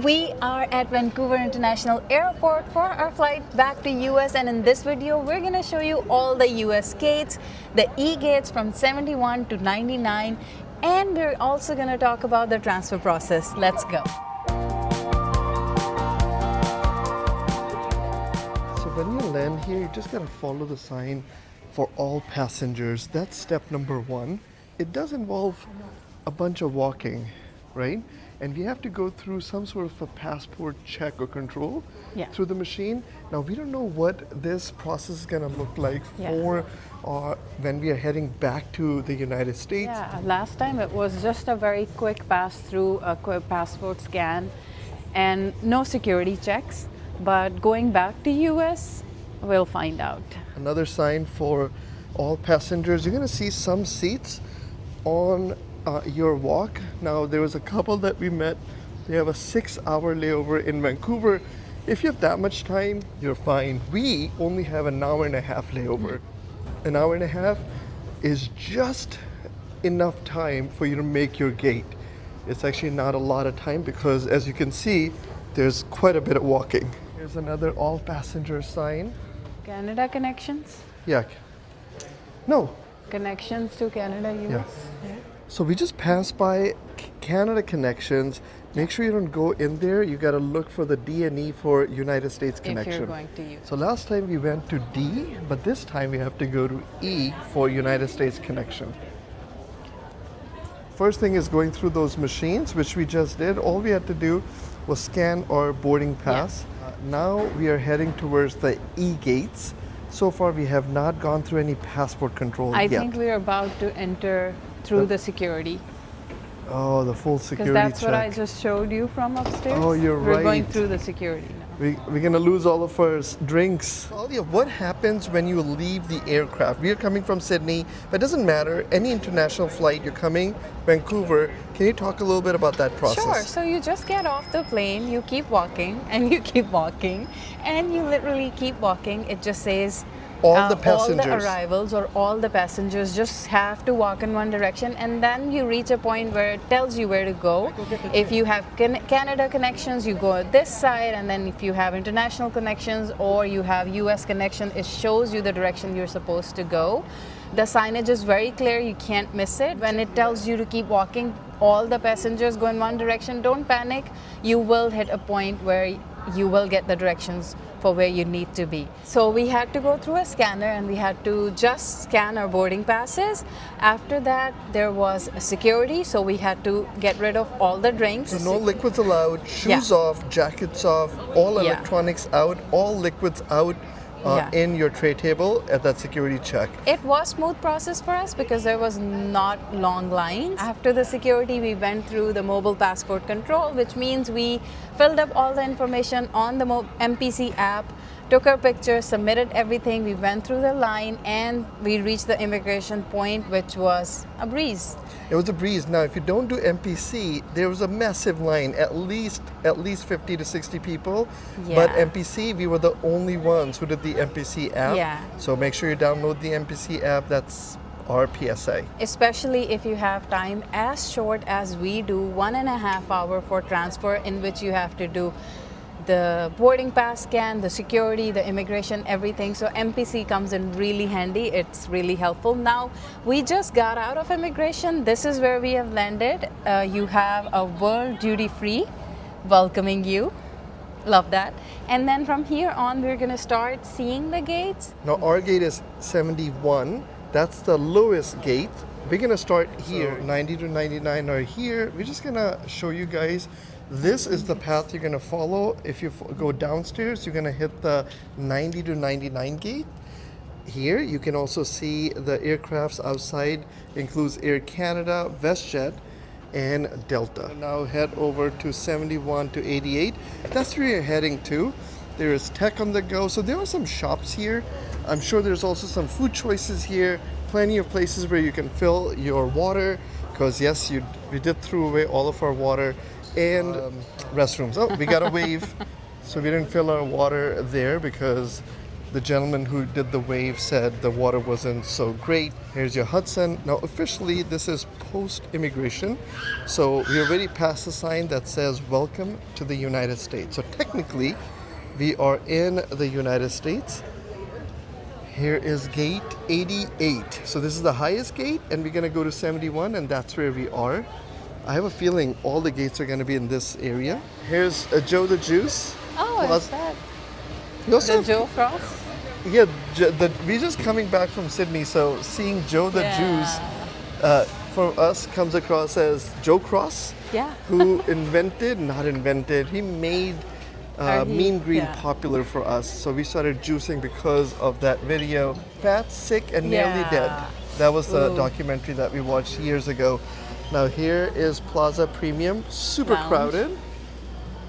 We are at Vancouver International Airport for our flight back to US, and in this video we're going to show you all the US gates, the E gates from 71 to 99, and we're also going to talk about the transfer process. Let's go. So when you land here, you just got to follow the sign for all passengers. That's step number one. It does involve a bunch of walking, right? And we have to go through some sort of a passport check or control through the machine. Now, we don't know what this process is going to look like for when we are heading back to the United States. Yeah, last time it was just a very quick pass through, a quick passport scan, and no security checks. But going back to US, we'll find out. Another sign for all passengers, you're going to see some seats on your walk. Now, there was a couple that we met. They have a 6-hour layover in Vancouver. If you have that much time, you're fine. We only have an hour and a half layover. An hour and a half is just enough time for you to make your gate. It's actually not a lot of time because, as you can see, there's quite a bit of walking. Here's another all passenger sign. Canada connections? Yeah. No. Connections to Canada, US? Yeah. So we just passed by Canada connections. Make sure you don't go in there. You got to look for the D and E for United States connection. If you're going to use. So last time we went to D, but this time we have to go to E for United States connection. First thing is going through those machines, which we just did. All we had to do was scan our boarding pass. Now we are heading towards the E gates. So far we have not gone through any passport control yet. I think we're about to enter through the security. Oh, the full security check. Because that's check. what I just showed you from upstairs. Oh, you're right. We're going through the security now. We're going to lose all of our drinks. Alia, what happens when you leave the aircraft? We are coming from Sydney, but it doesn't matter. Any international flight, you're coming, Vancouver. Can you talk a little bit about that process? Sure. So you just get off the plane, you keep walking, and you keep walking, and you literally keep walking. It just says all the passengers. All the arrivals or all the passengers just have to walk in one direction, and then you reach a point where it tells you where to go. If you have Canada connections, you go this side, and then if you have international connections or you have US connection, it shows you the direction you're supposed to go. The signage is very clear, you can't miss it. When it tells you to keep walking, all the passengers go in one direction. Don't panic. You will hit a point where you will get the directions for where you need to be. So we had to go through a scanner and we had to just scan our boarding passes. After that, there was a security, so we had to get rid of all the drinks. So no liquids allowed, shoes off, jackets off, all electronics out, all liquids out. In your tray table at that security check. It was smooth process for us because there was not long lines. After the security, we went through the mobile passport control, which means we filled up all the information on the MPC app, took our pictures, submitted everything. We went through the line and we reached the immigration point, which was a breeze. It was a breeze. Now, if you don't do MPC, there was a massive line, at least 50 to 60 people. Yeah. But MPC, we were the only ones who did the MPC app. Yeah. So make sure you download the MPC app. That's our PSA. Especially if you have time as short as we do, 1.5 hours for transfer, in which you have to do the boarding pass scan, the security, the immigration, everything. So MPC comes in really handy. It's really helpful. Now, we just got out of immigration. This is where we have landed. You have a World Duty Free welcoming you. Love that. And then from here on, we're going to start seeing the gates. Now, our gate is 71. That's the lowest gate. We're going to start here. So 90 to 99 are here. We're just going to show you guys. This is the path you're going to follow. If you go downstairs, you're going to hit the 90 to 99 gate. Here, you can also see the aircrafts outside. Includes Air Canada, WestJet, and Delta. Now head over to 71 to 88. That's where you're heading to. There is tech on the go. So there are some shops here. I'm sure there's also some food choices here. Plenty of places where you can fill your water. Because yes, we did throw away all of our water. And restrooms. Oh, we got a wave. So we didn't fill our water there because The gentleman who did the wave said the water wasn't so great. Here's your Hudson. Now officially this is post-immigration, so we already passed the sign that says welcome to the United States. So technically we are in the United States. Here is gate 88. So this is the highest gate, and we're gonna go to 71, and that's where we are. I have a feeling all the gates are gonna be in this area. Here's Joe the Juice. Oh, Plus- is that We also the have- Joe Cross? Yeah, we're just coming back from Sydney, so seeing Joe the Juice for us comes across as Joe Cross, Yeah. who he made Mean Green yeah. popular for us. So we started juicing because of that video. Fat, Sick, and Nearly Yeah. Dead. That was the Ooh. documentary that we watched years ago. Now here is Plaza Premium, super Lounge. crowded.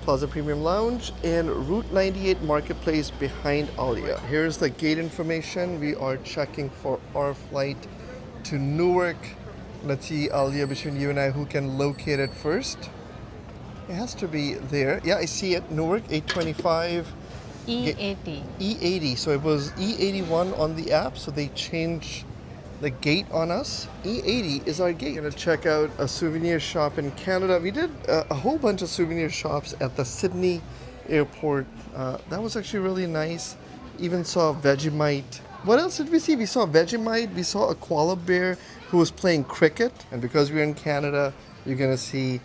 Plaza Premium Lounge and Route 98 Marketplace behind Alia. Here's the gate information. We are checking for our flight to Newark. Let's see, Alia, between you and I, who can locate it first. It has to be there. Yeah, I see it. Newark 825 E80. E80. So it was E81 on the app, so they changed the gate on us. E80 is our gate. We're gonna check out a souvenir shop in Canada. We did a whole bunch of souvenir shops at the Sydney airport. That was actually really nice. Even saw Vegemite. What else did we see? We saw Vegemite. We saw a koala bear who was playing cricket. And because we're in Canada, you're gonna see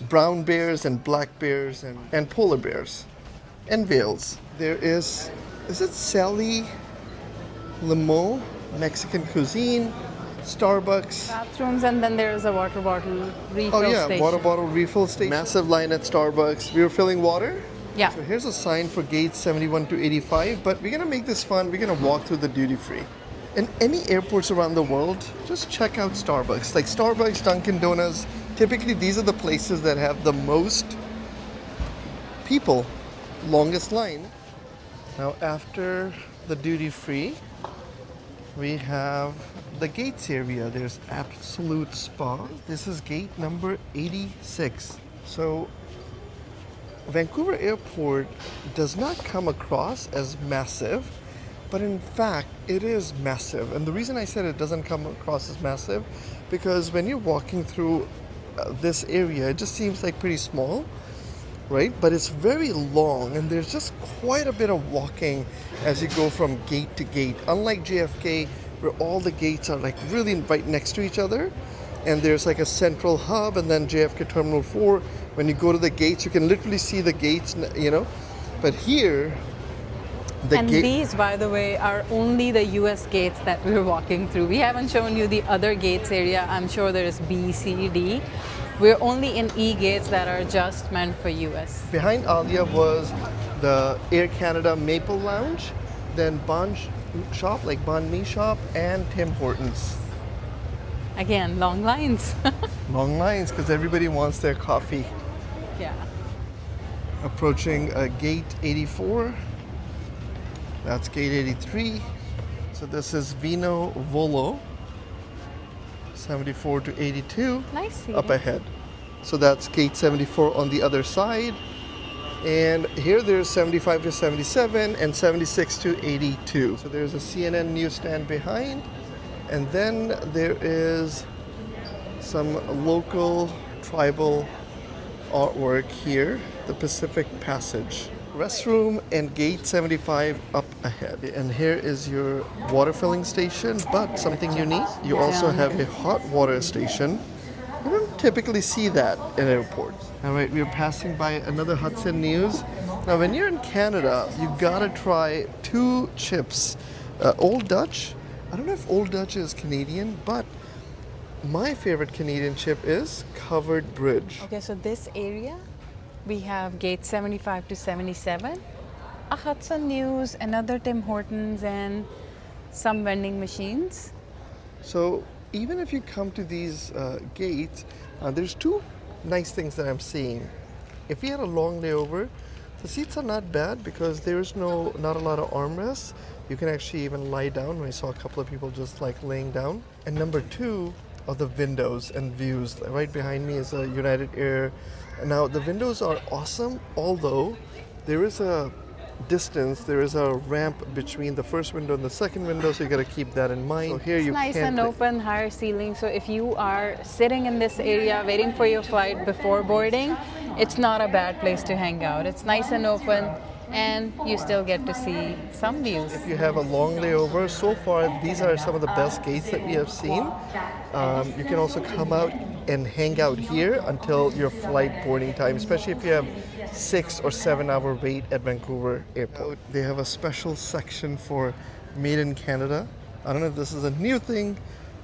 brown bears and black bears and polar bears and whales. There is it Sally Limon? Mexican cuisine, Starbucks. Bathrooms, and then there is a water bottle refill Oh yeah, station. water bottle refill station. Massive line at Starbucks. We were filling water. Yeah. So here's a sign for gates 71 to 85, but we're gonna make this fun. We're gonna walk through the duty free. In any airports around the world, just check out Starbucks. Like Starbucks, Dunkin' Donuts, typically these are the places that have the most people, longest line. Now after the duty free, we have the gates area. There's Absolute Spa. This is gate number 86. So Vancouver Airport does not come across as massive, but in fact it is massive. And the reason I said it doesn't come across as massive, because when you're walking through this area, it just seems like pretty small, right? But it's very long, and there's just quite a bit of walking as you go from gate to gate. Unlike JFK, where all the gates are like really right next to each other, and there's like a central hub, and then JFK Terminal 4, when you go to the gates, you can literally see the gates, you know. But here, And these, by the way, are only the US gates that we're walking through. We haven't shown you the other gates area. I'm sure there is B, C, D. We're only in E gates that are just meant for US. Behind Alia was the Air Canada Maple Lounge, then Banh Shop, like Banh Mi Shop, and Tim Hortons. Again, long lines. Long lines, because everybody wants their coffee. Yeah. Approaching gate 84. That's gate 83. So this is Vino Volo, 74 to 82. Nice seating. Up ahead. So that's gate 74 on the other side. And here there's 75 to 77 and 76 to 82. So there's a CNN newsstand behind. And then there is some local tribal artwork here, the Pacific Passage. Restroom and gate 75 up ahead. And here is your water filling station, but something unique, you also have a hot water station. You don't typically see that in airports. All right, we're passing by another Hudson News. Now, when you're in Canada, you gotta try two chips. Old Dutch. I don't know if Old Dutch is Canadian, but my favorite Canadian chip is Covered Bridge. Okay, so this area, we have gate 75 to 77, a Hudson News, another Tim Hortons, and some vending machines. So even if you come to these gates, there's two nice things that I'm seeing. If we had a long layover, the seats are not bad because there's not a lot of armrests. You can actually even lie down. I saw a couple of people just like laying down. And number two are the windows and views. Right behind me is a United Air. Now the windows are awesome, although there is a distance, there is a ramp between the first window and the second window, so you got to keep that in mind. So here It's you nice can't and open, higher ceiling. So if you are sitting in this area waiting for your flight before boarding, it's not a bad place to hang out. It's nice and open, and you still get to see some views. If you have a long layover, so far these are some of the best gates that we have seen. You can also come out and hang out here until your flight boarding time, especially if you have 6 or 7 hour wait at Vancouver Airport. They have a special section for Made in Canada. I don't know if this is a new thing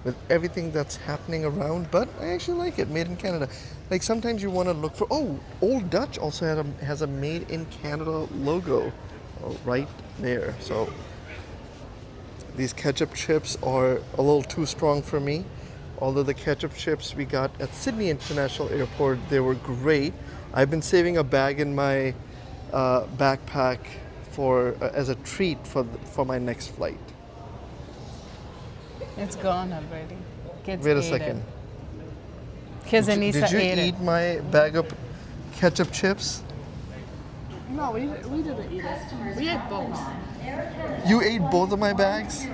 with everything that's happening around, but I actually like it, Made in Canada. Like sometimes you want to look for, oh, Old Dutch also has a Made in Canada logo right there. So these ketchup chips are a little too strong for me. Although the ketchup chips we got at Sydney International Airport, they were great. I've been saving a bag in my backpack as a treat for my next flight. It's gone already. Kids Wait a ate second. It. Kids and Nisa Did you ate eat it. my bag of ketchup chips? No, we didn't eat it. We ate both. You ate both of my bags?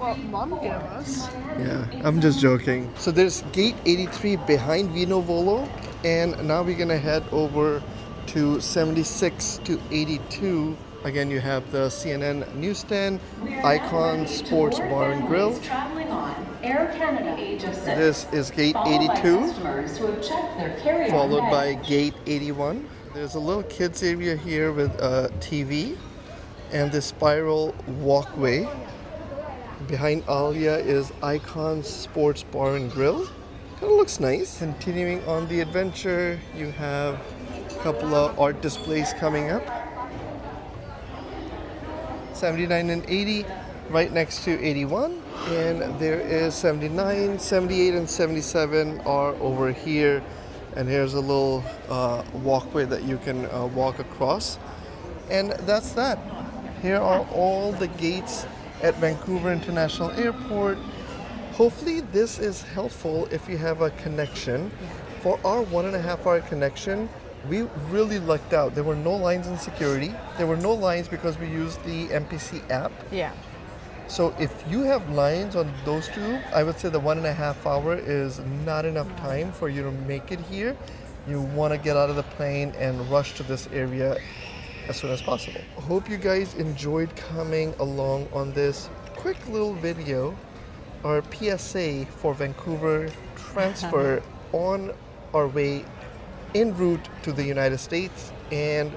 Well, Mom gave us. Yeah, I'm just joking. So there's gate 83 behind Vino Volo, and now we're gonna head over to 76 to 82. Again, you have the CNN newsstand, Icon Sports Bar and Grill. This is gate 82, followed by gate 81. There's a little kids area here with a TV and this spiral walkway. Behind Alia is Icon Sports Bar and Grill. Kind of looks nice. Continuing on the adventure, you have a couple of art displays coming up. 79 and 80 right next to 81. And there is 79, 78, and 77 are over here. And here's a little walkway that you can walk across. And that's that. Here are all the gates at Vancouver International Airport. Hopefully this is helpful if you have a connection. For our 1.5 hour connection, we really lucked out. There were no lines in security. There were no lines because we used the MPC app. Yeah. So if you have lines on those two, I would say the 1.5 hour is not enough time for you to make it here. You want to get out of the plane and rush to this area as soon as possible. Hope you guys enjoyed coming along on this quick little video, or PSA for Vancouver transfer on our way en route to the United States. And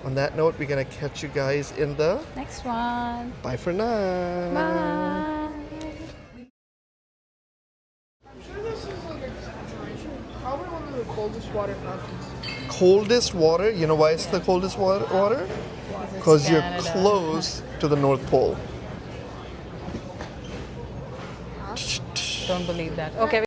on that note, we're gonna catch you guys in the Next one. bye for now. Bye. I'm sure this is like an exaggeration. Probably one of the coldest water fountains. Coldest water, you know why it's the coldest water? Because you're Canada. close to the North Pole. Don't believe that. Okay.